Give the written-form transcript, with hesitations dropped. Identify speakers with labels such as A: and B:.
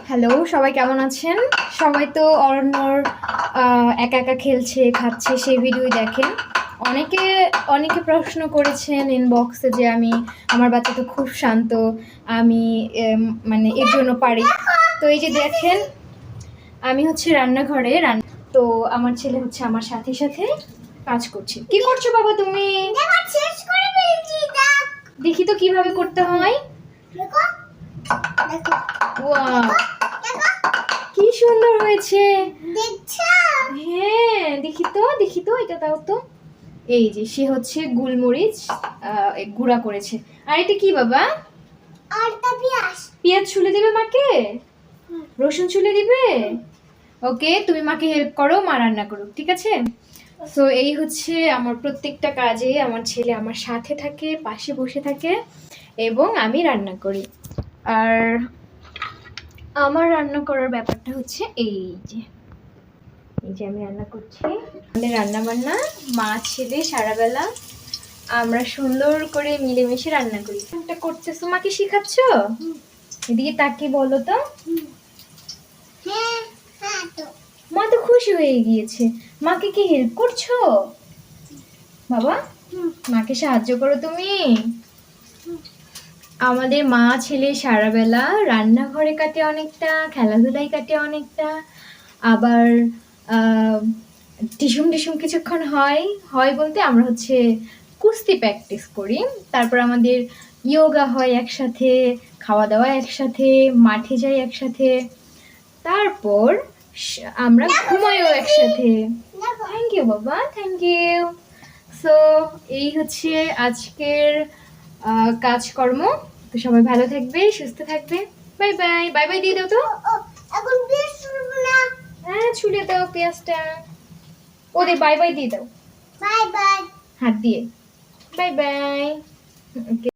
A: Hello, সবাই কেমন আছেন? সবাই তো অরণ্যর একা একা খেলছে, খাচ্ছে সেই ভিডিওই দেখেন। অনেকে অনেকে প্রশ্ন করেছেন ইনবক্সে যে আমার বাচ্চা তো খুব শান্ত, আমি মানে এর জন্য পারি। তো এই যে দেখেন, আমি হচ্ছে রান্নাঘরে তো আমার ছেলে হচ্ছে আমার সাথে সাথে কাজ করছে। কি করছো বাবা তুমি? দেখি তো কিভাবে করতে হয়। ওয়াও, কি সুন্দর হয়েছে। হ্যাঁ, দেখি তো এটা দাও তো। এই যে সে হচ্ছে গোলমরিচ গুঁড়া করেছে। আর এটা কি বাবা? পেঁয়াজ ছুলে দিবে মাকে? রসুন ছুলে দিবে? ওকে, তুমি মাকে হেল্প করো, মা রান্না করুক, ঠিক আছে? সো এই হচ্ছে আমার প্রত্যেকটা কাজে আমার ছেলে আমার সাথে থাকে, পাশে বসে থাকে এবং আমি রান্না করি। আর আমার রান্না করার ব্যাপারটা হচ্ছে এই যে আমি রান্না করছি। আমাদের রান্না বান্না মা ছেলে সারাবেলা আমরা সুন্দর করে মিলেমিশে রান্না করি। এটা করতেছো, মাকে শিখাচ্ছ? এদিকে তাকিয়ে বলো তো। মা তো খুশি হয়ে গিয়েছে। মাকে কি হেল্প করছো বাবা? মাকে সাহায্য করো তুমি। আমাদের মা ছেলে সারাবেলা রান্নাঘরে কাটে অনেকটা, খেলাধুলায় কাটে অনেকটা, আবার টিসুম টিসুম কিছুক্ষণ হয় বলতে আমরা হচ্ছে কুস্তি প্র্যাকটিস করি। তারপর আমাদের ইয়োগা হয় একসাথে, খাওয়া দাওয়া একসাথে, মাঠে যাই একসাথে, তারপর আমরা ঘুমাইও একসাথে। থ্যাংক ইউ বাবা, থ্যাংক ইউ। সো এই হচ্ছে আজকের কাজকর্ম। তো সবাই ভালো থাকবে, সুস্থ থাকবে। Bye bye. বাই বাই দিয়ে দাও তো। হ্যাঁ, ছুলে দাও পেঁয়াজটা। ওদের বাই বাই দিয়ে দাও, হাত দিয়ে। Bye bye.